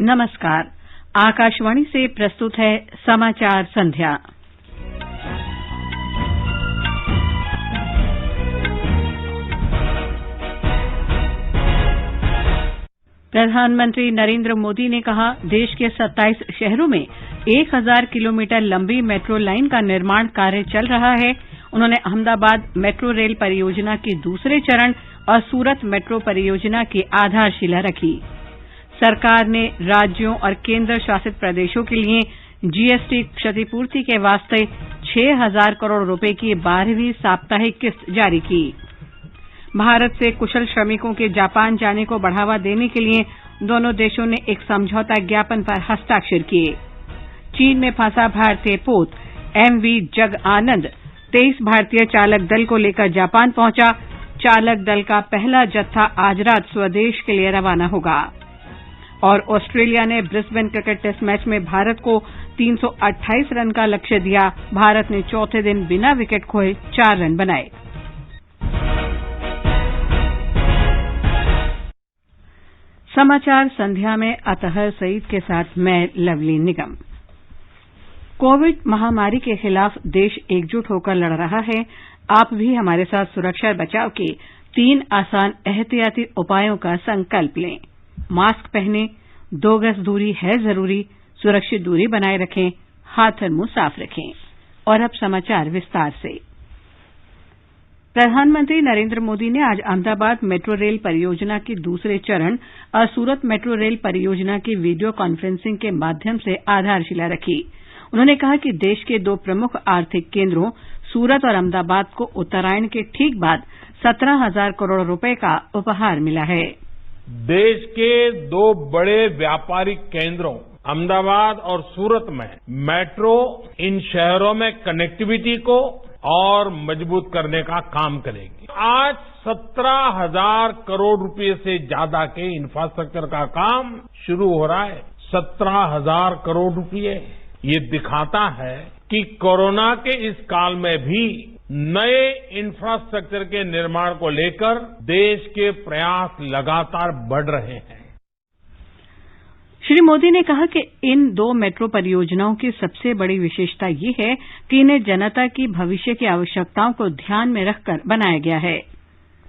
नमस्कार। आकाशवाणी से प्रस्तुत है समाचार संध्या। प्रधानमंत्री नरेंद्र मोदी ने कहा, देश के 27 शहरों में 1000 किलोमीटर लंबी मेट्रो लाइन का निर्माण कार्य चल रहा है। उन्होंने अहमदाबाद मेट्रो रेल परियोजना के दूसरे चरण और सूरत मेट्रो परियोजना की आधारशिला रखी। सरकार ने राज्यों और केंद्र शासित प्रदेशों के लिए जीएसटी क्षतिपूर्ति के वास्ते 6000 करोड़ रुपए की 12वीं साप्ताहिक किस्त जारी की। भारत से कुशल श्रमिकों के जापान जाने को बढ़ावा देने के लिए दोनों देशों ने एक समझौता ज्ञापन पर हस्ताक्षर किए। चीन में फंसा भारतीय पोत एमवी जग आनंद 23 भारतीय चालक दल को लेकर जापान पहुंचा। चालक दल का पहला जत्था आज रात स्वदेश के लिए रवाना होगा। और ऑस्ट्रेलिया ने ब्रिस्बेन क्रिकेट टेस्ट मैच में भारत को 328 रन का लक्ष्य दिया। भारत ने चौथे दिन बिना विकेट खोए 4 रन बनाए। समाचार संध्या में अतहर सईद के साथ मैं लवली निगम। कोविड महामारी के खिलाफ देश एकजुट होकर लड़ रहा है। आप भी हमारे साथ सुरक्षा और बचाव के 3 आसान एहतियाती उपायों का संकल्प लें। मास्क पहनें, 2 गज दूरी है जरूरी, सुरक्षित दूरी बनाए रखें, हाथ और मुंह साफ रखें। और अब समाचार विस्तार से। प्रधानमंत्री नरेंद्र मोदी ने आज अहमदाबाद मेट्रो रेल परियोजना के दूसरे चरण और सूरत मेट्रो रेल परियोजना की वीडियो कॉन्फ्रेंसिंग के माध्यम से आधारशिला रखी। उन्होंने कहा कि देश के 2 प्रमुख आर्थिक केंद्रों सूरत और अहमदाबाद को उत्तरायण के ठीक बाद 17,000 करोड़ रुपए का उपहार मिला है। देश के 2 बड़े व्यापारिक केंद्रों अहमदाबाद और सूरत में मेट्रो इन शहरों में कनेक्टिविटी को और मजबूत करने का काम करेगी। आज 17,000 करोड़ रुपए से ज्यादा के इंफ्रास्ट्रक्चर का काम शुरू हो रहा है। 17,000 करोड़ रुपए ये दिखाता है कि कोरोना के इस काल में भी नए इंफ्रास्ट्रक्चर के निर्माण को लेकर देश के प्रयास लगातार बढ़ रहे हैं। श्री मोदी ने कहा कि इन 2 मेट्रो परियोजनाओं की सबसे बड़ी विशेषता ये है कि इन्हें जनता की भविष्य की आवश्यकताओं को ध्यान में रखकर बनाया गया है।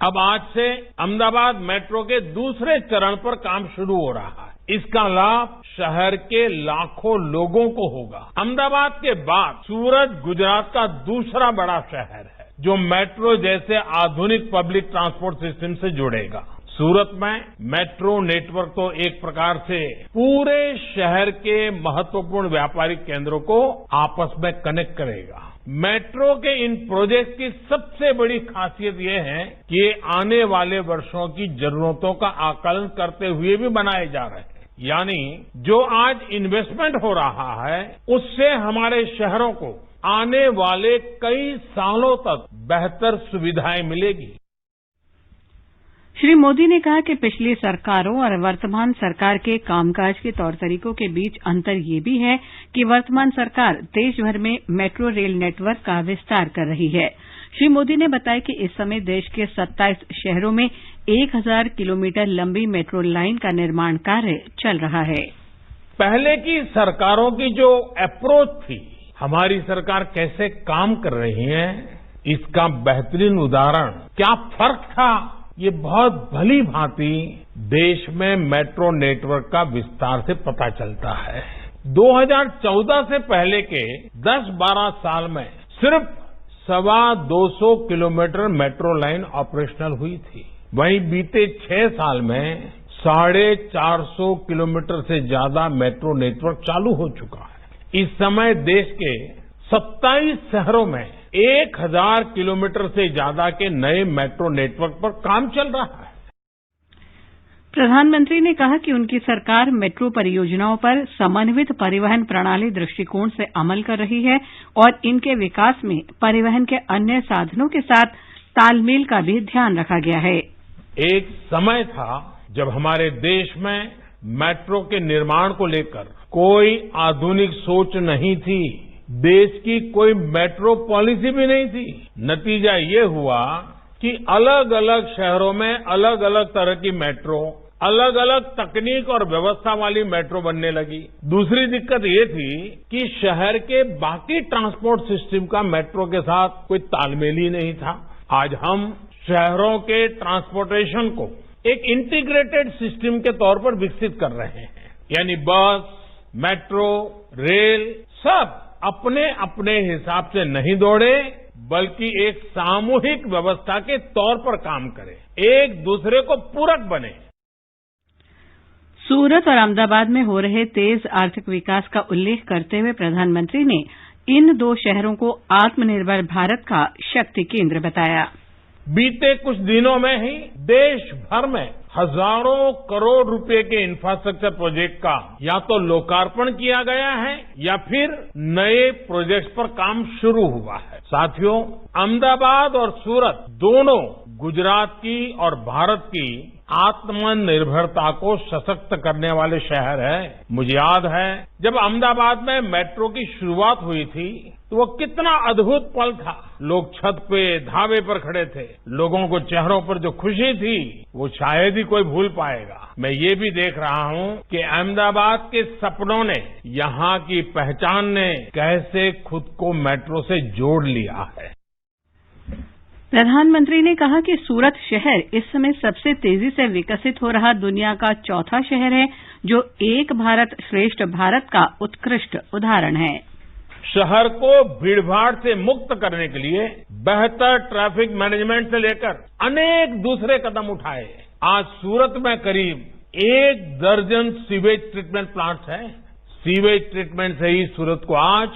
अब आज से अहमदाबाद मेट्रो के दूसरे चरण पर काम शुरू हो रहा है। इसका लाभ शहर के लाखों लोगों को होगा। अहमदाबाद के बाद सूरत गुजरात का दूसरा बड़ा शहर है जो मेट्रो जैसे आधुनिक पब्लिक ट्रांसपोर्ट सिस्टम से जुड़ेगा। सूरत में मेट्रो नेटवर्क तो एक प्रकार से पूरे शहर के महत्वपूर्ण व्यापारिक केंद्रों को आपस में कनेक्ट करेगा। मेट्रो के इन प्रोजेक्ट की सबसे बड़ी खासियत ये है कि ये आने वाले वर्षों की जरूरतों का आकलन करते हुए भी बनाए जा रहे हैं। यानी जो आज इन्वेस्टमेंट हो रहा है उससे हमारे शहरों को आने वाले कई सालों तक बेहतर सुविधाएं मिलेगी। श्री मोदी ने कहा कि पिछली सरकारों और वर्तमान सरकार के कामकाज के तौर तरीकों के बीच अंतर ये भी है कि वर्तमान सरकार देश भर में मेट्रो रेल नेटवर्क का विस्तार कर रही है। श्री मोदी ने बताया कि इस समय देश के 27 शहरों में 1000 किलोमीटर लंबी मेट्रो लाइन का निर्माण कार्य चल रहा है। पहले की सरकारों की जो अप्रोच थी, हमारी सरकार कैसे काम कर रही है, इसका बेहतरीन उदाहरण क्या फर्क था, ये बहुत भली भांति देश में मेट्रो नेटवर्क का विस्तार से पता चलता है। 2014 से पहले के 10-12 साल में सिर्फ 225 किलोमीटर मेट्रो लाइन ऑपरेशनल हुई थी। वहीं बीते 6 साल में 450 किलोमीटर से ज्यादा मेट्रो नेटवर्क चालू हो चुका है। इस समय देश के 27 शहरों में 1000 किलोमीटर से ज्यादा के नए मेट्रो नेटवर्क पर काम चल रहा है। प्रधानमंत्री ने कहा कि उनकी सरकार मेट्रो परियोजनाओं पर समन्वित परिवहन प्रणाली दृष्टिकोण से अमल कर रही है और इनके विकास में परिवहन के अन्य साधनों के साथ तालमेल का भी ध्यान रखा गया है। एक समय था जब हमारे देश में मेट्रो के निर्माण को लेकर कोई आधुनिक सोच नहीं थी, देश की कोई मेट्रो पॉलिसी भी नहीं थी। नतीजा ये हुआ कि अलग अलग शहरों में अलग अलग तरह की मेट्रो अलग अलग तकनीक और व्यवस्था वाली मेट्रो बनने लगी। दूसरी दिक्कत ये थी कि शहर के बाकी ट्रांसपोर्ट सिस्टम का मेट्रो के साथ कोई तालमेल ही नहीं था। आज हम शहरों के ट्रांसपोर्टेशन को एक इंटीग्रेटेड सिस्टम के तौर पर विकसित कर रहे हैं, यानी बस, मेट्रो, रेल सब अपने अपने हिसाब से नहीं दौड़े, बल्कि एक सामूहिक व्यवस्था के तौर पर काम करें, एक दूसरे को पूरक बने। सूरत और अहमदाबाद में हो रहे तेज आर्थिक विकास का उल्लेख करते हुए प्रधानमंत्री ने इन दो शहरों को आत्मनिर्भर भारत का शक्ति केंद्र बताया। बीते कुछ दिनों में ही देश भर में हजारों करोड़ रुपए के इंफ्रास्ट्रक्चर प्रोजेक्ट का या तो लोकार्पण किया गया है या फिर नए प्रोजेक्ट्स पर काम शुरू हुआ है। साथियों, अहमदाबाद और सूरत दोनों गुजरात की और भारत की आत्मनिर्भरता को सशक्त करने वाले शहर हैं। मुझे याद है जब अहमदाबाद में मेट्रो की शुरुआत हुई थी तो वो कितना अद्भुत पल था। लोग छत पे, ढाबे पर खड़े थे। लोगों को चेहरों पर जो खुशी थी वो शायद ही कोई भूल पाएगा। मैं ये भी देख रहा हूं कि अहमदाबाद के सपनों ने, यहां की पहचान ने कैसे खुद को मेट्रो से जोड़ लिया है। प्रधानमंत्री ने कहा कि सूरत शहर इस समय सबसे तेजी से विकसित हो रहा दुनिया का चौथा शहर है, जो एक भारत श्रेष्ठ भारत का उत्कृष्ट उदाहरण है। शहर को भीड़भाड़ से मुक्त करने के लिए बेहतर ट्रैफिक मैनेजमेंट से लेकर अनेक दूसरे कदम उठाए। आज सूरत में करीब 1 दर्जन सीवेज ट्रीटमेंट प्लांट्स हैं। सीवेज ट्रीटमेंट से ही सूरत को आज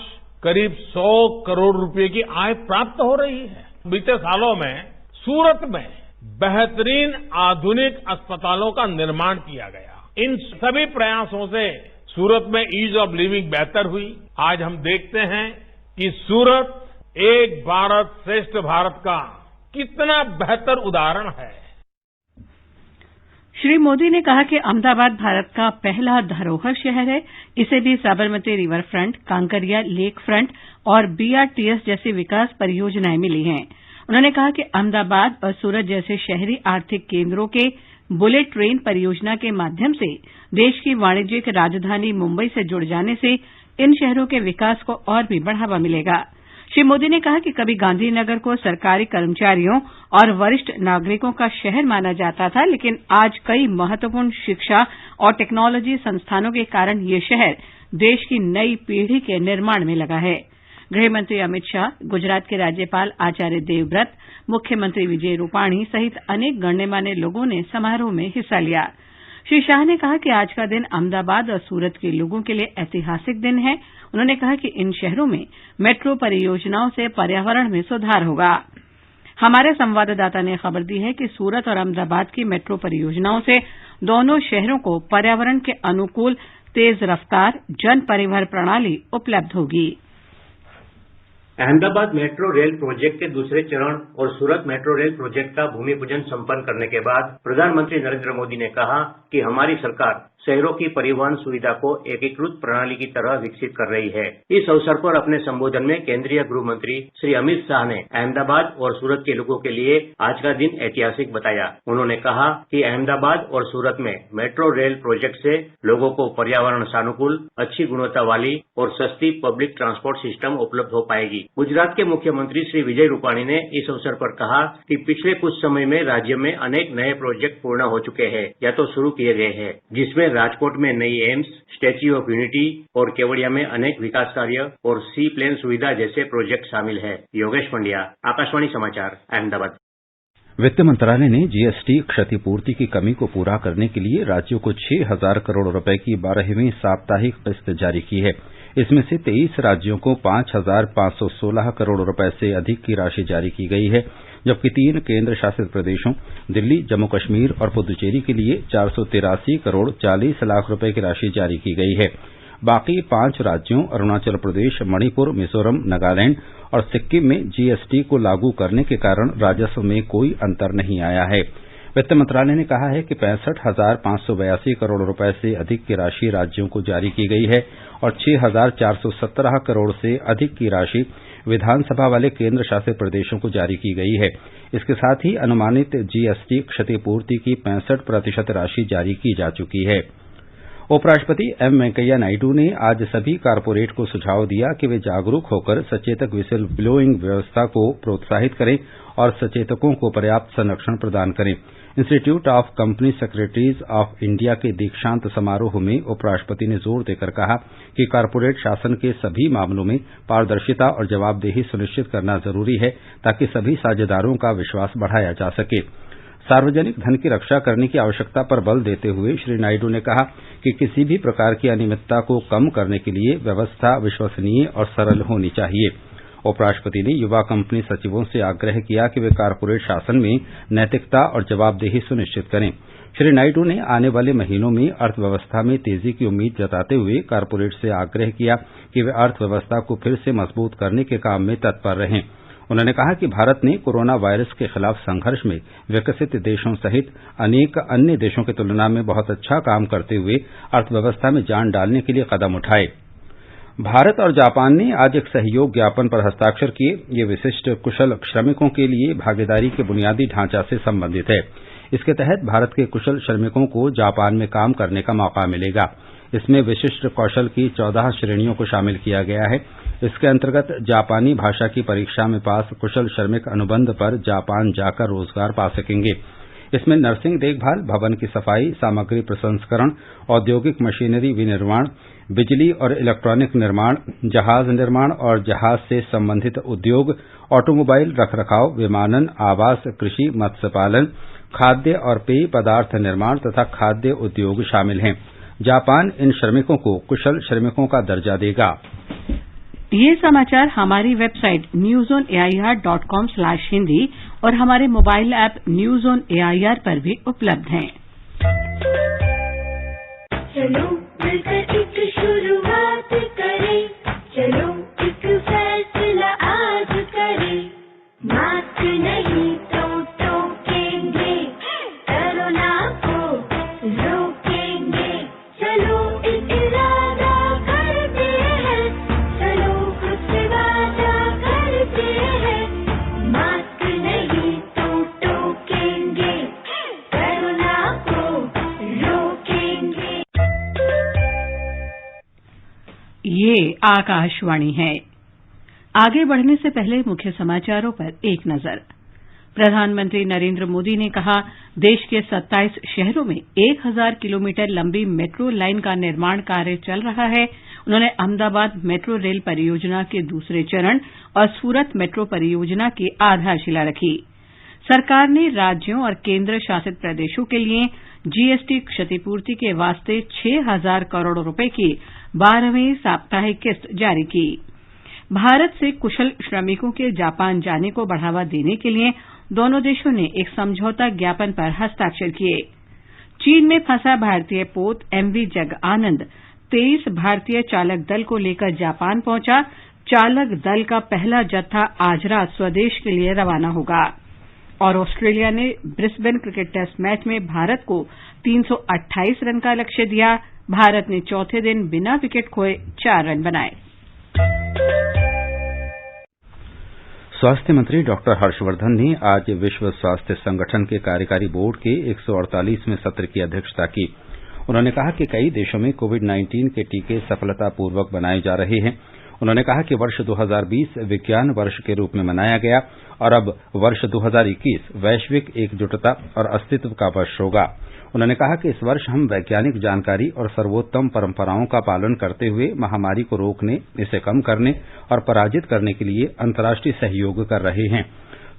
करीब 100 करोड़ रुपए की आय प्राप्त हो रही है। बीते सालों में सूरत में बेहतरीन आधुनिक अस्पतालों का निर्माण किया गया। इन सभी प्रयासों से सूरत में ईज ऑफ लिविंग बेहतर हुई। आज हम देखते हैं कि सूरत एक भारत श्रेष्ठ भारत का कितना बेहतर उदाहरण है। श्री मोदी ने कहा कि अहमदाबाद भारत का पहला धरोहर शहर है। इसे भी Sabarmati river front, Kankaria lake front और बीआरटीएस जैसी विकास परियोजनाएं मिली हैं। उन्होंने कहा कि अहमदाबाद और सूरत जैसे शहरी आर्थिक केंद्रों के बुलेट ट्रेन परियोजना के माध्यम से देश की वाणिज्यिक राजधानी मुंबई से जुड़ जाने से इन शहरों के विकास को और भी बढ़ावा मिलेगा। श्री मोदी ने कहा कि कभी गांधीनगर को सरकारी कर्मचारियों और वरिष्ठ नागरिकों का शहर माना जाता था, लेकिन आज कई महत्वपूर्ण शिक्षा और टेक्नोलॉजी संस्थानों के कारण ये शहर देश की नई पीढ़ी के निर्माण में लगा है। गृहमंत्री अमित शाह, गुजरात के राज्यपाल आचार्य देवव्रत, मुख्यमंत्री विजय रूपाणी सहित अनेक गण्यमान्य लोगों ने समारोह में हिस्सा लिया। श्री शाह ने कहा कि आज का दिन अहमदाबाद और सूरत के लोगों के लिए ऐतिहासिक दिन है। उन्होंने कहा कि इन शहरों में मेट्रो परियोजनाओं से पर्यावरण में सुधार होगा। हमारे संवाददाता ने खबर दी है कि सूरत और अहमदाबाद की मेट्रो परियोजनाओं से दोनों शहरों को पर्यावरण के अनुकूल तेज रफ्तार जन परिवहन प्रणाली उपलब्ध होगी। अहमदाबाद मेट्रो रेल प्रोजेक्ट के दूसरे चरण और सूरत मेट्रो रेल प्रोजेक्ट का भूमि पूजन संपन्न करने के बाद प्रधानमंत्री नरेंद्र मोदी ने कहा कि हमारी सरकार शहरों की परिवहन सुविधा को एकीकृत प्रणाली की तरह विकसित कर रही है। इस अवसर पर अपने संबोधन में केंद्रीय गृह मंत्री श्री अमित शाह ने अहमदाबाद और सूरत के लोगों के लिए आज का दिन ऐतिहासिक बताया। उन्होंने कहा कि अहमदाबाद और सूरत में मेट्रो रेल प्रोजेक्ट से लोगों को पर्यावरण सानुकूल, अच्छी गुणवत्ता वाली और सस्ती पब्लिक ट्रांसपोर्ट सिस्टम उपलब्ध हो पाएगी। गुजरात के मुख्यमंत्री श्री विजय रूपाणी ने इस अवसर पर कहा कि पिछले कुछ समय में राज्य में अनेक नए प्रोजेक्ट पूर्ण हो चुके हैं या तो शुरू किए गए हैं, जिसमें राजकोट में नई एम्स, स्टैच्यू ऑफ यूनिटी और केवड़िया में अनेक विकास कार्य और सी प्लेन सुविधा जैसे प्रोजेक्ट शामिल है। योगेश पंड्या, आकाशवाणी समाचार, अहमदाबाद। वित्त मंत्रालय ने जीएसटी क्षतिपूर्ति की कमी को पूरा करने के लिए राज्यों को 6,000 करोड़ रुपए की 12वीं साप्ताहिक किस्त जारी की है। इसमें से 23 राज्यों को 5,516 करोड़ रुपए से अधिक की राशि जारी की गई है, जबकि 3 केंद्र शासित प्रदेशों दिल्ली, जम्मू कश्मीर और पुदुचेरी के लिए 483 करोड़ 40 लाख रुपए की राशि जारी की गई है। बाकी 5 राज्यों अरुणाचल प्रदेश, मणिपुर, मिजोरम, नागालैंड और सिक्किम में जीएसटी को लागू करने के कारण राजस्व में कोई अंतर नहीं आया है। वित्त मंत्रालय ने कहा है कि 65,582 करोड़ रुपए से अधिक की राशि राज्यों को जारी की गई है और 6,417 करोड़ से अधिक की राशि विधानसभा वाले केंद्र शासित प्रदेशों को जारी की गई है। इसके साथ ही अनुमानित जीएसटी क्षतिपूर्ति की 65% राशि जारी की जा चुकी है। उपराष्ट्रपति एम वेंकैया नायडू ने आज सभी कारपोरेट को सुझाव दिया कि वे जागरूक होकर सचेतक व्हिसल ब्लोइंग व्यवस्था को प्रोत्साहित करें और सचेतकों को पर्याप्त संरक्षण प्रदान करें। Institute of company secretaries of India के दीक्षांत समारोह में उपराष्ट्रपति ने जोर देकर कहा कि कारपोरेट शासन के सभी मामलों में पारदर्शिता और जवाबदेही सुनिश्चित करना जरूरी है ताकि सभी साझेदारों का विश्वास बढ़ाया जा सके। सार्वजनिक धन की रक्षा करने की आवश्यकता पर बल देते हुए श्री नायडू ने कहा कि किसी भी प्रकार की अनियमितता को कम करने के लिए व्यवस्था विश्वसनीय और सरल होनी चाहिए। उपराष्ट्रपति ने युवा कंपनी सचिवों से आग्रह किया कि वे कारपोरेट शासन में नैतिकता और जवाबदेही सुनिश्चित करें। श्री नायडू ने आने वाले महीनों में अर्थव्यवस्था में तेजी की उम्मीद जताते हुए कारपोरेट से आग्रह किया कि वे अर्थव्यवस्था को फिर से मजबूत करने के काम में तत्पर रहें। उन्होंने कहा कि भारत ने कोरोना वायरस के खिलाफ संघर्ष में विकसित देशों सहित अनेक अन्य देशों की तुलना में बहुत अच्छा काम करते हुए अर्थव्यवस्था में जान डालने के लिए कदम उठाए। भारत और जापान ने आज एक सहयोग ज्ञापन पर हस्ताक्षर किए। ये विशिष्ट कुशल श्रमिकों के लिए भागीदारी के बुनियादी ढांचा से संबंधित है। इसके तहत भारत के कुशल श्रमिकों को जापान में काम करने का मौका मिलेगा। इसमें विशिष्ट कौशल की 14 श्रेणियों को शामिल किया गया है। इसके अंतर्गत जापानी भाषा की परीक्षा में पास कुशल श्रमिक अनुबंध पर जापान जाकर रोजगार पा सकेंगे। इसमें नर्सिंग देखभाल, भवन की सफाई, सामग्री प्रसंस्करण, औद्योगिक मशीनरी विनिर्माण, बिजली और इलेक्ट्रॉनिक निर्माण, जहाज निर्माण और जहाज से संबंधित उद्योग, ऑटोमोबाइल रखरखाव, विमानन, आवास, कृषि, मत्स्य पालन, खाद्य और पेय पदार्थ निर्माण तथा खाद्य उद्योग शामिल हैं। जापान इन श्रमिकों को कुशल श्रमिकों का दर्जा देगा। ये समाचार हमारी वेबसाइट newsonair.com/hindi और हमारे mobile app news on AIR पर भी उपलब्ध हैं। चलो मिलकर एक शुरुआत करें, चलो एक फैसला आज करें, मास्क नहीं तो टोकेंगे, कोरोना को रोकेंगे, चलो एक इरादा करते हैं, चलो खुद से वादा करते हैं, मास्क नहीं तो टोकेंगे, कोरोना को रोकेंगे। ये आकाशवाणी है। आगे बढ़ने से पहले मुख्य समाचारों पर एक नजर। प्रधानमंत्री नरेंद्र मोदी ने कहा, देश के 27 शहरों में 1000 किलोमीटर लंबी मेट्रो लाइन का निर्माण कार्य चल रहा है। उन्होंने अहमदाबाद मेट्रो रेल परियोजना के दूसरे चरण और सूरत मेट्रो परियोजना की आधारशिला रखी। सरकार ने राज्यों और केंद्र शासित प्रदेशों के लिए जीएसटी क्षतिपूर्ति के वास्ते 6000 करोड़ रुपए की 12वीं साप्ताहिक किस्त जारी की। भारत से कुशल श्रमिकों के जापान जाने को बढ़ावा देने के लिए दोनों देशों ने एक समझौता ज्ञापन पर हस्ताक्षर किए। चीन में फंसा भारतीय पोत एमवी जग आनंद 23 भारतीय चालक दल को लेकर जापान पहुंचा। चालक दल का पहला जत्था आज रात स्वदेश के लिए रवाना होगा। और ऑस्ट्रेलिया ने ब्रिस्बेन क्रिकेट टेस्ट मैच में भारत को 328 रन का लक्ष्य दिया। भारत ने चौथे दिन बिना विकेट खोए 4 रन बनाए। स्वास्थ्य मंत्री डॉक्टर हर्षवर्धन ने आज विश्व स्वास्थ्य संगठन के कार्यकारी बोर्ड के 148वें सत्र की अध्यक्षता की। उन्होंने कहा कि कई देशों में कोविड-19 के टीके सफलतापूर्वक बनाए जा रहे हैं। उन्होंने कहा कि वर्ष 2020 विज्ञान वर्ष के रूप में मनाया गया और अब वर्ष 2021 वैश्विक एकजुटता और अस्तित्व का वर्ष होगा। उन्होंने कहा कि इस वर्ष हम वैज्ञानिक जानकारी और सर्वोत्तम परंपराओं का पालन करते हुए महामारी को रोकने, इसे कम करने और पराजित करने के लिए अंतर्राष्ट्रीय सहयोग कर रहे हैं।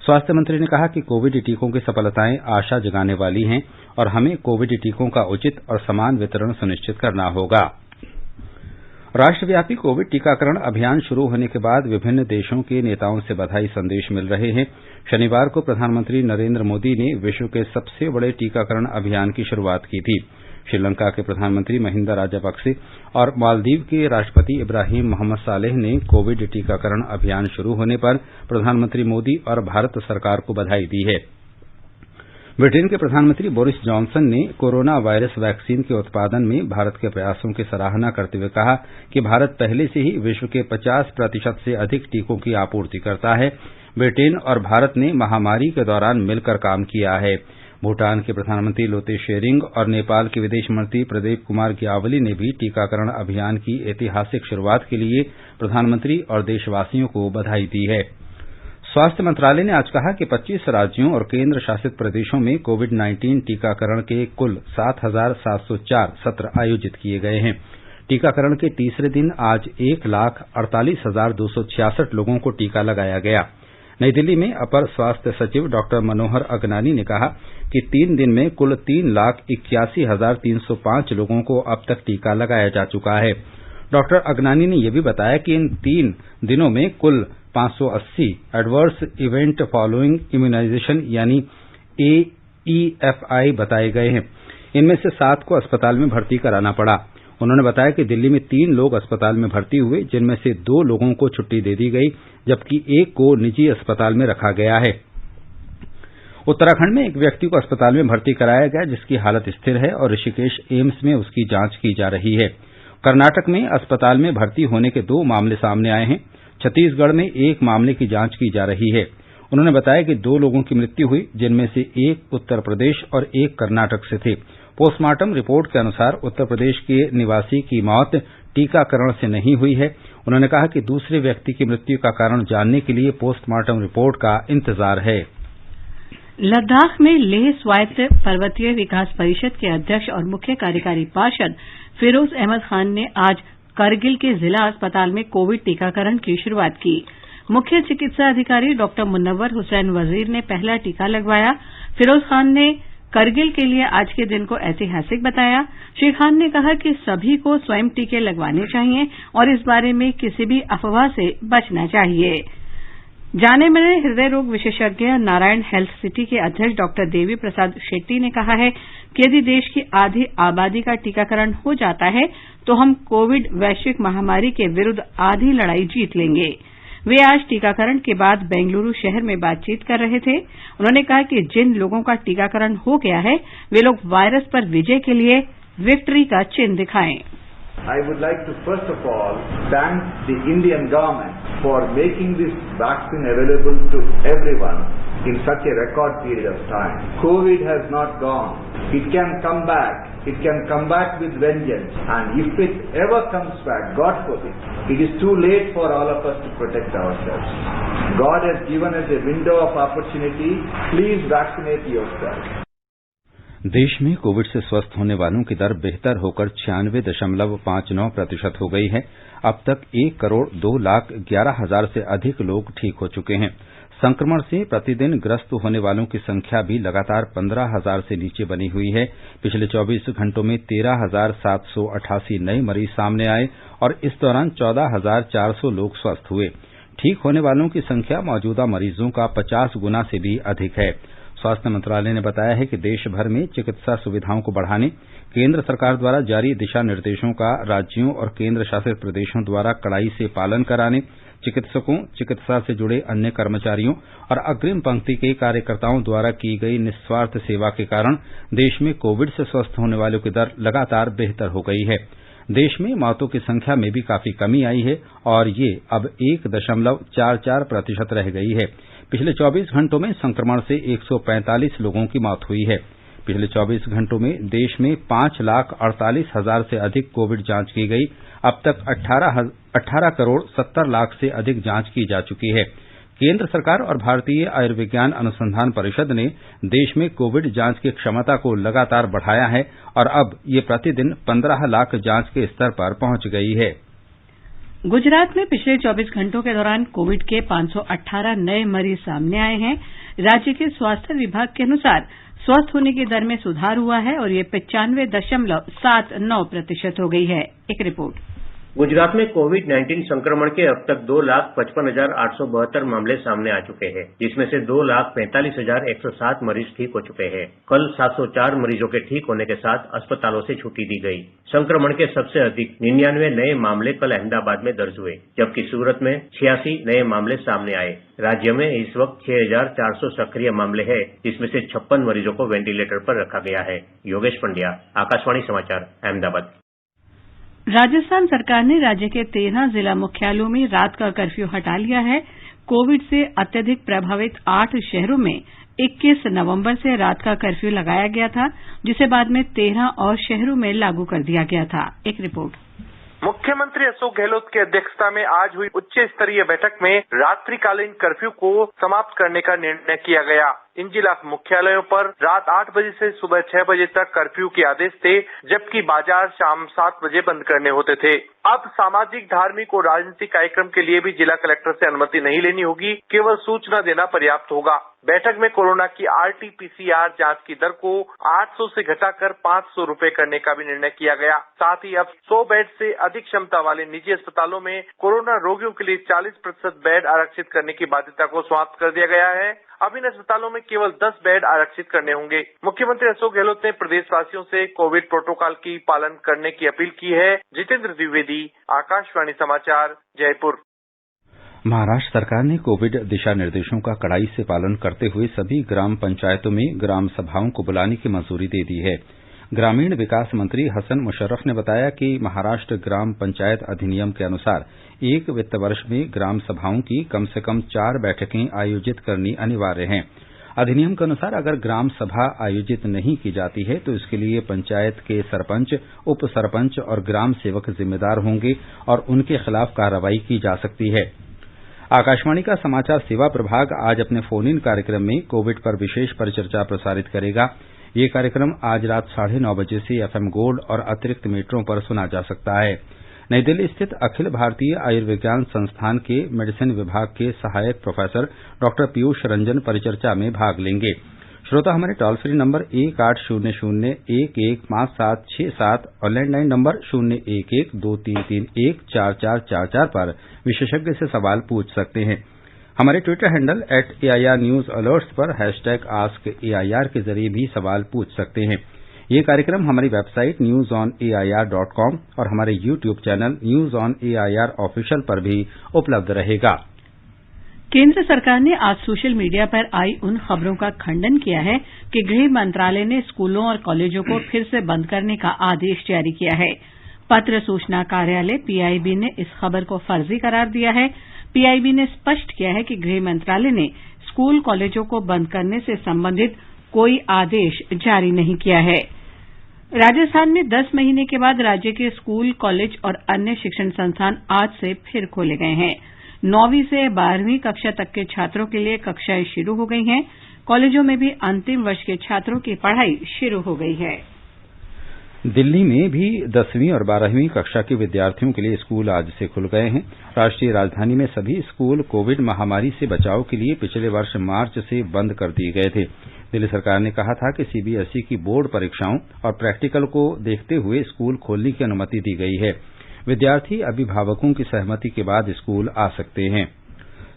स्वास्थ्य मंत्री ने कहा कि कोविड टीकों की सफलताएं आशा जगाने वाली हैं और हमें कोविड टीकों का उचित और समान वितरण सुनिश्चित करना होगा। राष्ट्रव्यापी कोविड टीकाकरण अभियान शुरू होने के बाद विभिन्न देशों के नेताओं से बधाई संदेश मिल रहे हैं। शनिवार को प्रधानमंत्री नरेंद्र मोदी ने विश्व के सबसे बड़े टीकाकरण अभियान की शुरुआत की थी। श्रीलंका के प्रधानमंत्री महिंदा राजपक्से और मालदीव के राष्ट्रपति इब्राहिम मोहम्मद सालेह ने कोविड टीकाकरण अभियान शुरू होने पर प्रधानमंत्री मोदी और भारत सरकार को बधाई दी है। ब्रिटेन के प्रधानमंत्री बोरिस जॉनसन ने कोरोना वायरस वैक्सीन के उत्पादन में भारत के प्रयासों की सराहना करते हुए कहा कि भारत पहले से ही विश्व के 50% से अधिक टीकों की आपूर्ति करता है। ब्रिटेन और भारत ने महामारी के दौरान मिलकर काम किया है। भूटान के प्रधानमंत्री लोते शेरिंग और नेपाल के विदेश मंत्री प्रदीप कुमार ग्यावली ने भी टीकाकरण अभियान की ऐतिहासिक शुरुआत के लिए प्रधानमंत्री और देशवासियों को बधाई दी है। स्वास्थ्य मंत्रालय ने आज कहा कि 25 राज्यों और केंद्र शासित प्रदेशों में कोविड-19 टीकाकरण के कुल 7,704 सत्र आयोजित किए गए हैं। टीकाकरण के तीसरे दिन आज 1,48,266 लोगों को टीका लगाया गया। नई दिल्ली में अपर स्वास्थ्य सचिव डॉक्टर मनोहर अगनानी ने कहा कि 3 दिन में कुल 3,81,305 लोगों को अब तक टीका लगाया जा चुका है। डॉक्टर अगनानी ने यह भी बताया कि इन 3 दिनों में कुल 580 एडवर्स इवेंट फॉलोइंग इम्यूनाइजेशन यानी AEFI बताए गए हैं। इनमें से 7 को अस्पताल में भर्ती कराना पड़ा। उन्होंने बताया कि दिल्ली में 3 लोग अस्पताल में भर्ती हुए, जिनमें से 2 लोगों को छुट्टी दे दी गई, जबकि 1 को निजी अस्पताल में रखा गया है। उत्तराखंड में एक व्यक्ति को अस्पताल में भर्ती कराया गया, जिसकी हालत स्थिर है और ऋषिकेश एम्स में उसकी जांच की जा रही है। कर्नाटक में अस्पताल में भर्ती होने के 2 मामले सामने आए हैं। छत्तीसगढ़ में 1 मामले की जांच की जा रही है। उन्होंने बताया कि 2 लोगों की मृत्यु हुई, जिनमें से 1 उत्तर प्रदेश और 1 कर्नाटक से थे। पोस्टमार्टम रिपोर्ट के अनुसार उत्तर प्रदेश के निवासी की मौत टीकाकरण से नहीं हुई है। उन्होंने कहा कि दूसरे व्यक्ति की मृत्यु का कारण जानने के लिए पोस्टमार्टम रिपोर्ट का इंतजार है। लद्दाख में लेह स्वायत्त पर्वतीय विकास परिषद के अध्यक्ष और मुख्य कार्यकारी पार्षद फिरोज अहमद खान ने आज करगिल के जिला अस्पताल में कोविड टीकाकरण की शुरुआत की। मुख्य चिकित्सा अधिकारी डॉक्टर मुनव्वर हुसैन वजीर ने पहला टीका लगवाया। फिरोज खान ने करगिल के लिए आज के दिन को ऐतिहासिक बताया। श्री खान ने कहा कि सभी को स्वयं टीके लगवाने चाहिए और इस बारे में किसी भी अफवाह से बचना चाहिए। जाने माने हृदय रोग विशेषज्ञ नारायण हेल्थ सिटी के अध्यक्ष डॉक्टर देवी प्रसाद शेट्टी ने कहा है कि यदि देश की आधी आबादी का टीकाकरण हो जाता है तो हम कोविड वैश्विक महामारी के विरुद्ध आधी लड़ाई जीत लेंगे। वे आज टीकाकरण के बाद बेंगलुरु शहर में बातचीत कर रहे थे। उन्होंने कहा कि जिन लोगों का टीकाकरण हो गया है वे लोग वायरस पर विजय के लिए विक्ट्री का चिन्ह दिखाएं। I would like to first of all thank the Indian government for making this vaccine available to everyone in such a record period of time. COVID has not gone. It can come back. It can come back with vengeance. And if it ever comes back, God forbid, it is too late for all of us to protect ourselves. God has given us a window of opportunity. Please vaccinate yourself. देश में Covid से स्वस्थ होने वालों की दर बेहतर होकर 96.59% हो गई है। अब तक 1,02,11,000 से अधिक लोग ठीक हो चुके हैं। संक्रमण से प्रतिदिन ग्रस्त होने वालों की संख्या भी लगातार 15,000 से नीचे बनी हुई है। पिछले 24 घंटों में 13,788 नए मरीज सामने आए और इस दौरान 14,400 लोग स्वस्थ हुए। ठीक होने वालों की संख्या मौजूदा मरीजों का 50 गुना से भी अधिक है। स्वास्थ्य मंत्रालय ने बताया है कि देश भर में चिकित्सा सुविधाओं को बढ़ाने, केंद्र सरकार द्वारा जारी दिशा निर्देशों का राज्यों और केंद्र शासित प्रदेशों द्वारा कड़ाई से पालन कराने, चिकित्सकों, चिकित्सा से जुड़े अन्य कर्मचारियों और अग्रिम पंक्ति के कार्यकर्ताओं द्वारा की गई निस्वार्थ सेवा के कारण देश में कोविड से स्वस्थ होने वालों की दर लगातार बेहतर हो गई है। देश में मौतों की संख्या में भी काफी कमी आई है और ये अब 1.44% रह गई है। पिछले 24 घंटों में संक्रमण से 145 लोगों की मौत हुई है। पिछले 24 घंटों में देश में 5,48,000 से अधिक कोविड जांच की गई। अब तक 18 करोड़ 70 लाख से अधिक जांच की जा चुकी है। केंद्र सरकार और भारतीय आयुर्विज्ञान अनुसंधान परिषद ने देश में कोविड जांच की क्षमता को लगातार बढ़ाया है और अब ये प्रतिदिन 15 लाख जांच के स्तर पर पहुंच गई है। गुजरात में पिछले 24 घंटों के दौरान कोविड के 518 नए मरीज सामने आए हैं। राज्य के स्वास्थ्य विभाग के अनुसार स्वस्थ होने की दर में सुधार हुआ है और ये 95.79% हो गई है। एक रिपोर्ट। गुजरात में कोविड-19 संक्रमण के अब तक 2,55,872 मामले सामने आ चुके हैं, जिसमें से 2,45,107 मरीज ठीक हो चुके हैं। कल 704 मरीजों के ठीक होने के साथ अस्पतालों से छुट्टी दी गई। संक्रमण के सबसे अधिक 99 नए मामले कल अहमदाबाद में दर्ज हुए, जबकि सूरत में 86 नए मामले सामने आए। राज्य में इस वक्त 6,400 सक्रिय मामले हैं, जिसमें से 56 मरीजों को वेंटिलेटर पर रखा गया है। योगेश पंड्या, आकाशवाणी समाचार, अहमदाबाद। राजस्थान सरकार ने राज्य के 13 जिला मुख्यालयों में रात का कर्फ्यू हटा लिया है। कोविड से अत्यधिक प्रभावित 8 शहरों में 21 नवंबर से रात का कर्फ्यू लगाया गया था, जिसे बाद में 13 और शहरों में लागू कर दिया गया था। एक रिपोर्ट। मुख्यमंत्री अशोक गहलोत की अध्यक्षता में आज हुई उच्च स्तरीय बैठक में रात्रिकालीन कर्फ्यू को समाप्त करने का निर्णय किया गया। इन जिला मुख्यालयों पर रात 8 बजे से सुबह 6 बजे तक कर्फ्यू के आदेश थे, जबकि बाजार शाम 7 बजे बंद करने होते थे। अब सामाजिक, धार्मिक और राजनीतिक कार्यक्रम के लिए भी जिला कलेक्टर से अनुमति नहीं लेनी होगी, केवल सूचना देना पर्याप्त होगा। बैठक में कोरोना की RT-PCR जांच की दर को 800 से घटाकर 500 रुपए करने का भी निर्णय किया गया। साथ ही अब 100 बेड से अधिक क्षमता वाले निजी अस्पतालों में कोरोना रोगियों के लिए 40% बेड आरक्षित करने की बाध्यता को समाप्त कर दिया गया है। अब इन अस्पतालों में केवल 10 बेड आरक्षित करने होंगे। मुख्यमंत्री अशोक गहलोत ने प्रदेशवासियों से कोविड प्रोटोकॉल की पालन करने की अपील की है। जितेंद्र द्विवेदी, आकाशवाणी समाचार, जयपुर। महाराष्ट्र सरकार ने कोविड दिशा निर्देशों का कड़ाई से पालन करते हुए सभी ग्राम पंचायतों में ग्राम सभाओं को बुलाने की मंजूरी दे दी है। ग्रामीण विकास मंत्री हसन मुशर्रफ ने बताया कि महाराष्ट्र ग्राम पंचायत अधिनियम के अनुसार एक वित्त वर्ष में ग्राम सभाओं की कम से कम 4 बैठकें आयोजित करनी अनिवार्य हैं। अधिनियम के अनुसार अगर ग्राम सभा आयोजित नहीं की जाती है तो इसके लिए पंचायत के सरपंच, उप सरपंच और ग्राम सेवक जिम्मेदार होंगे और उनके खिलाफ कार्रवाई की जा सकती है। आकाशवाणी का समाचार सेवा प्रभाग आज अपने फोन इन कार्यक्रम में कोविड पर विशेष परिचर्चा प्रसारित करेगा। ये कार्यक्रम आज रात 9:30 बजे से FM गोल्ड और अतिरिक्त मीटरों पर सुना जा सकता है। नई दिल्ली स्थित अखिल भारतीय आयुर्विज्ञान संस्थान के मेडिसिन विभाग के सहायक प्रोफेसर डॉ पीयूष रंजन परिचर्चा में भाग लेंगे। श्रोता हमारे टोल फ्री नंबर 1800-115767 और लैंडलाइन नंबर 011-233-14444 पर विशेषज्ञ से सवाल पूछ सकते हैं। हमारे Twitter handle @AIR News Alerts पर #AskAIR के जरिए भी सवाल पूछ सकते हैं। ये कार्यक्रम हमारी वेबसाइट newsonair.com और हमारे YouTube channel news on AIR official पर भी उपलब्ध रहेगा। केंद्र सरकार ने आज सोशल मीडिया पर आई उन खबरों का खंडन किया है कि गृह मंत्रालय ने स्कूलों और कॉलेजों को फिर से बंद करने का आदेश जारी किया है। पत्र सूचना कार्यालय PIB ने इस खबर को फर्जी करार दिया है। PIB ने स्पष्ट किया है कि गृह मंत्रालय ने स्कूल कॉलेजों को बंद करने से संबंधित कोई आदेश जारी नहीं किया है। राजस्थान में 10 महीने के बाद राज्य के स्कूल, कॉलेज और अन्य शिक्षण संस्थान आज से फिर खोले गए हैं। 9वीं से 12वीं कक्षा तक के छात्रों के लिए कक्षाएं शुरू हो गई हैं। कॉलेजों में भी अंतिम वर्ष के छात्रों की पढ़ाई शुरू हो गई है। दिल्ली में भी 10वीं और 12वीं कक्षा के विद्यार्थियों के लिए स्कूल आज से खुल गए हैं। राष्ट्रीय राजधानी में सभी स्कूल कोविड महामारी से बचाव के लिए पिछले वर्ष मार्च से बंद कर दिए गए थे। दिल्ली सरकार ने कहा था कि CBSE की बोर्ड परीक्षाओं और प्रैक्टिकल को देखते हुए स्कूल खोलने की अनुमति दी गई है। विद्यार्थी अभिभावकों की सहमति के बाद स्कूल आ सकते हैं।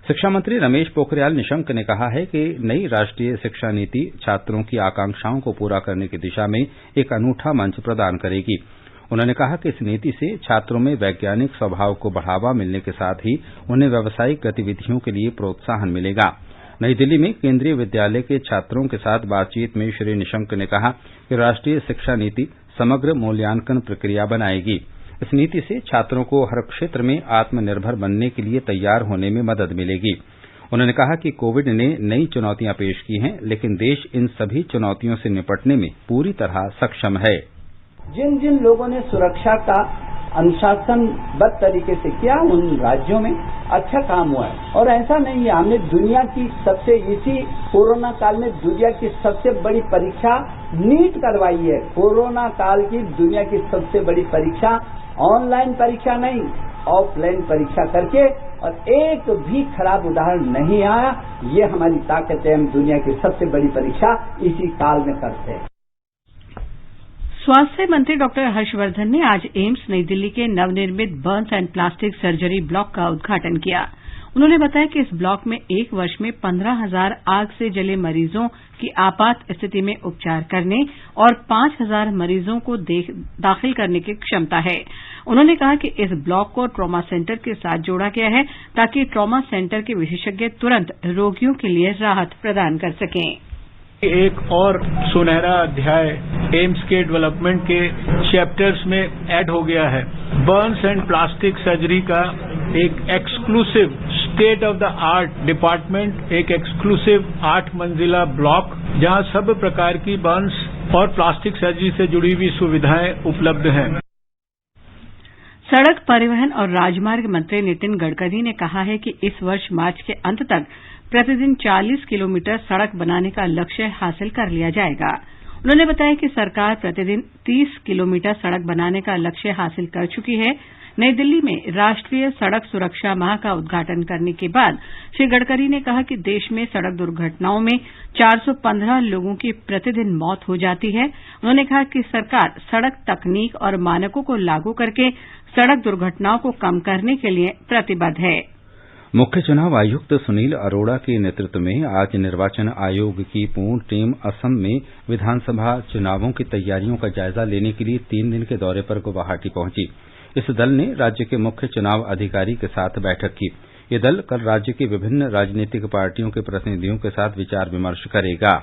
शिक्षा मंत्री रमेश पोखरियाल निशंक ने कहा है कि नई राष्ट्रीय शिक्षा नीति छात्रों की आकांक्षाओं को पूरा करने की दिशा में एक अनूठा मंच प्रदान करेगी। उन्होंने कहा कि इस नीति से छात्रों में वैज्ञानिक स्वभाव को बढ़ावा मिलने के साथ ही उन्हें व्यावसायिक गतिविधियों के लिए प्रोत्साहन मिलेगा। नई दिल्ली में केंद्रीय विद्यालय के छात्रों के साथ बातचीत में श्री निशंक ने कहा कि राष्ट्रीय शिक्षा नीति समग्र मूल्यांकन प्रक्रिया बनाएगी। इस नीति से छात्रों को हर क्षेत्र में आत्मनिर्भर बनने के लिए तैयार होने में मदद मिलेगी। उन्होंने कहा कि कोविड ने नई चुनौतियां पेश की हैं, लेकिन देश इन सभी चुनौतियों से निपटने में पूरी तरह सक्षम है। जिन जिन लोगों ने सुरक्षा का अनुशासनबद्ध तरीके से किया, उन राज्यों में अच्छा काम हुआ है। और ऐसा नहीं है, हमने दुनिया की सबसे इसी कोरोना काल में दुनिया की सबसे बड़ी परीक्षा नीट करवाई है। कोरोना काल की दुनिया की सबसे बड़ी परीक्षा ऑनलाइन परीक्षा नहीं, ऑफलाइन परीक्षा करके, और एक भी खराब उदाहरण नहीं आया। ये हमारी ताकत है, हम दुनिया की सबसे बड़ी परीक्षा इसी काल में करते हैं। स्वास्थ्य मंत्री डॉक्टर हर्षवर्धन ने आज एम्स नई दिल्ली के नवनिर्मित Burns and plastic surgery block का उद्घाटन किया। उन्होंने बताया कि इस ब्लॉक में एक वर्ष में 15,000 आग से जले मरीजों की आपात स्थिति में उपचार करने और 5,000 मरीजों को दाखिल करने की क्षमता है। उन्होंने कहा कि इस ब्लॉक को ट्रॉमा सेंटर के साथ जोड़ा गया है ताकि ट्रॉमा सेंटर के विशेषज्ञ तुरंत रोगियों के लिए राहत प्रदान कर सकें। एक और सुनहरा अध्याय एम्स के डेवलपमेंट के चैप्टर्स में ऐड हो गया है। बर्न्स एंड प्लास्टिक सर्जरी का एक exclusive state of the art department, एक एक्सक्लूसिव 8 मंजिला ब्लॉक जहां सब प्रकार की बर्न्स और प्लास्टिक सर्जरी से जुड़ी हुई सुविधाएं उपलब्ध हैं। सड़क परिवहन और राजमार्ग मंत्री नितिन गडकरी ने कहा है कि इस वर्ष मार्च के अंत तक प्रतिदिन 40 किलोमीटर सड़क बनाने का लक्ष्य हासिल कर लिया जाएगा। उन्होंने बताया कि सरकार प्रतिदिन 30 किलोमीटर सड़क बनाने का लक्ष्य हासिल कर चुकी है। नई दिल्ली में राष्ट्रीय सड़क सुरक्षा माह का उद्घाटन करने के बाद श्री गडकरी ने कहा कि देश में सड़क दुर्घटनाओं में 415 लोगों की प्रतिदिन मौत हो जाती है। उन्होंने कहा कि सरकार सड़क तकनीक और मानकों को लागू करके सड़क दुर्घटनाओं को कम करने के लिए प्रतिबद्ध है। मुख्य चुनाव आयुक्त सुनील अरोड़ा के नेतृत्व में आज निर्वाचन आयोग की पूर्ण टीम असम में विधानसभा चुनावों की तैयारियों का जायजा लेने के लिए 3 दिन के दौरे पर गुवाहाटी पहुंची। इस दल ने राज्य के मुख्य चुनाव अधिकारी के साथ बैठक की। ये दल कल राज्य की विभिन्न राजनीतिक पार्टियों के प्रतिनिधियों के साथ विचार विमर्श करेगा।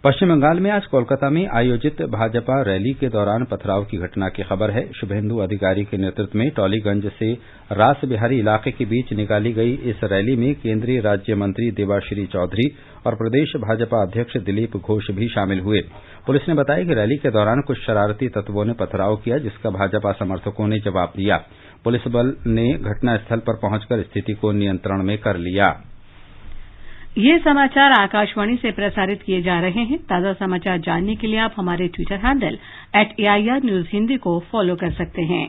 पश्चिम बंगाल में आज कोलकाता में आयोजित भाजपा रैली के दौरान पथराव की घटना की खबर है। शुभेंदु अधिकारी के नेतृत्व में टॉलीगंज से रास बिहारी इलाके के बीच निकाली गई इस रैली में केंद्रीय राज्य मंत्री देबाश्री चौधरी और प्रदेश भाजपा अध्यक्ष दिलीप घोष भी शामिल हुए। पुलिस ने बताया कि रैली के दौरान कुछ शरारती तत्वों ने पथराव किया, जिसका भाजपा समर्थकों ने जवाब दिया। पुलिस बल ने घटनास्थल पर पहुंचकर स्थिति को नियंत्रण में कर लिया। ये समाचार आकाशवाणी से प्रसारित किए जा रहे हैं। ताजा समाचार जानने के लिए आप हमारे Twitter handle @AIR News Hindi को फॉलो कर सकते हैं।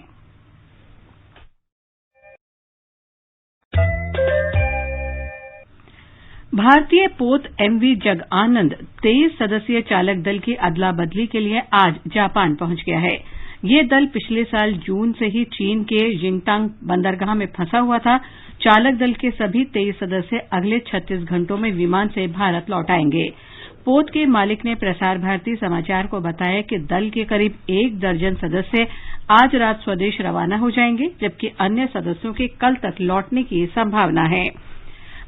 भारतीय पोत MV जग आनंद 23 सदस्यीय चालक दल की अदला बदली के लिए आज जापान पहुंच गया है। ये दल पिछले साल जून से ही चीन के जिंगतांग बंदरगाह में फंसा हुआ था। चालक दल के सभी 23 सदस्य अगले 36 घंटों में विमान से भारत लौट आएंगे। पोत के मालिक ने प्रसार भारती समाचार को बताया कि दल के करीब 1 दर्जन सदस्य आज रात स्वदेश रवाना हो जाएंगे, जबकि अन्य सदस्यों के कल तक लौटने की संभावना है।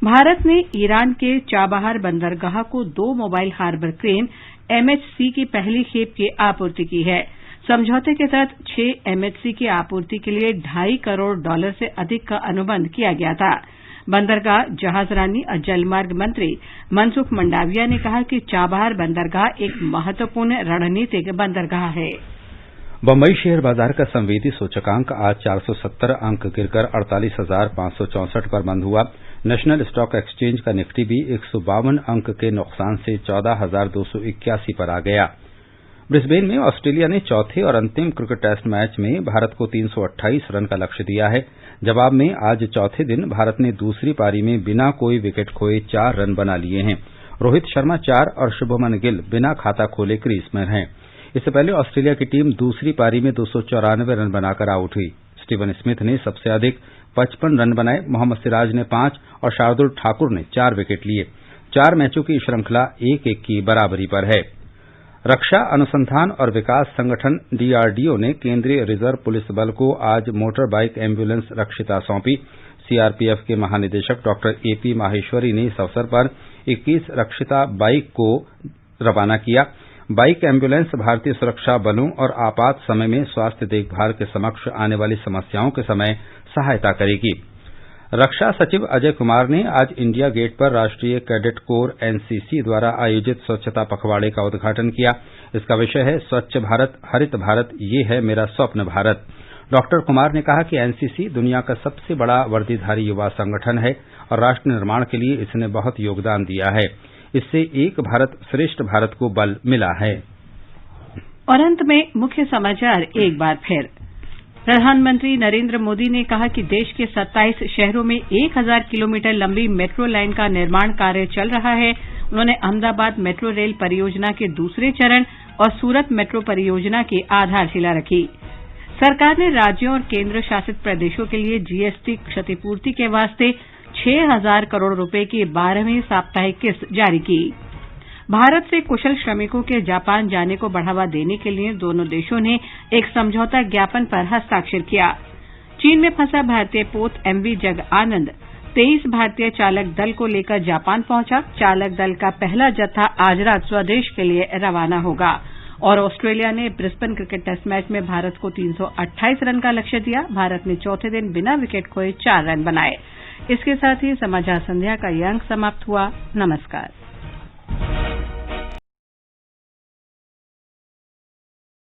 भारत ने ईरान के चाबहार बंदरगाह को 2 मोबाइल हार्बर क्रेन MHC की पहली खेप की आपूर्ति की है। समझौते के तहत 6 MHC की आपूर्ति के लिए $2.5 करोड़ से अधिक का अनुबंध किया गया था। बंदरगाह, जहाजरानी और जलमार्ग मंत्री मनसुख मंडाविया ने कहा कि चाबहार बंदरगाह एक महत्वपूर्ण रणनीतिक बंदरगाह है। बंबई शेयर बाजार का संवेदी सूचकांक आज 470 अंक गिरकर 48,564 पर बंद हुआ। नेशनल स्टॉक एक्सचेंज का निफ्टी भी 152 अंक के नुकसान से 14,281 पर आ गया। ब्रिस्बेन में ऑस्ट्रेलिया ने चौथे और अंतिम क्रिकेट टेस्ट मैच में भारत को 328 रन का लक्ष्य दिया है। जवाब में आज चौथे दिन भारत ने दूसरी पारी में बिना कोई विकेट खोए 4 रन बना लिए हैं। रोहित शर्मा 4 और शुभमन गिल बिना खाता खोले क्रीज में हैं। इससे पहले ऑस्ट्रेलिया की टीम दूसरी पारी में 294 रन बनाकर आउट हुई। स्टीवन स्मिथ ने सबसे अधिक 55 रन बनाए। मोहम्मद सिराज ने 5 और शार्दुल ठाकुर ने 4 विकेट लिए। 4 मैचों की श्रृंखला 1-1 की बराबरी पर है। रक्षा अनुसंधान और विकास संगठन DRDO ने केंद्रीय रिजर्व पुलिस बल को आज मोटर बाइक एम्बुलेंस रक्षिता सौंपी। CRPF के महानिदेशक डॉक्टर AP माहेश्वरी ने इस अवसर पर 21 रक्षिता बाइक को रवाना किया। बाइक एम्बुलेंस भारतीय सुरक्षा बलों और आपात समय में स्वास्थ्य देखभाल के समक्ष आने वाली समस्याओं के समय सहायता करेगी। रक्षा सचिव अजय कुमार ने आज इंडिया गेट पर राष्ट्रीय कैडेट कोर NCC द्वारा आयोजित स्वच्छता पखवाड़े का उद्घाटन किया। इसका विषय है स्वच्छ भारत, हरित भारत, ये है मेरा स्वप्न भारत। डॉक्टर कुमार ने कहा कि NCC दुनिया का सबसे बड़ा वर्दीधारी युवा संगठन है और राष्ट्र निर्माण के लिए इसने बहुत योगदान दिया है। इससे एक भारत श्रेष्ठ भारत को बल मिला है। और अंत में मुख्य समाचार एक बार फिर। प्रधानमंत्री नरेंद्र मोदी ने कहा कि देश के 27 शहरों में 1000 किलोमीटर लंबी मेट्रो लाइन का निर्माण कार्य चल रहा है। उन्होंने अहमदाबाद मेट्रो रेल परियोजना के दूसरे चरण और सूरत मेट्रो परियोजना की आधारशिला रखी। सरकार ने राज्यों और केंद्र शासित प्रदेशों के लिए जीएसटी क्षतिपूर्ति के वास्ते 6,000 करोड़ रुपए की 12वीं साप्ताहिक किस्त जारी की। भारत से कुशल श्रमिकों के जापान जाने को बढ़ावा देने के लिए दोनों देशों ने एक समझौता ज्ञापन पर हस्ताक्षर किया। चीन में फंसा भारतीय पोत एमवी जग आनंद 23 भारतीय चालक दल को लेकर जापान पहुंचा। चालक दल का पहला जत्था आज रात स्वदेश के लिए रवाना होगा। और ऑस्ट्रेलिया ने ब्रिस्बेन क्रिकेट टेस्ट मैच में भारत को 328 रन का लक्ष्य दिया। भारत ने चौथे दिन बिना विकेट खोए 4 रन बनाए। इसके साथ ही समाचार संध्या का ये अंक समाप्त हुआ। नमस्कार।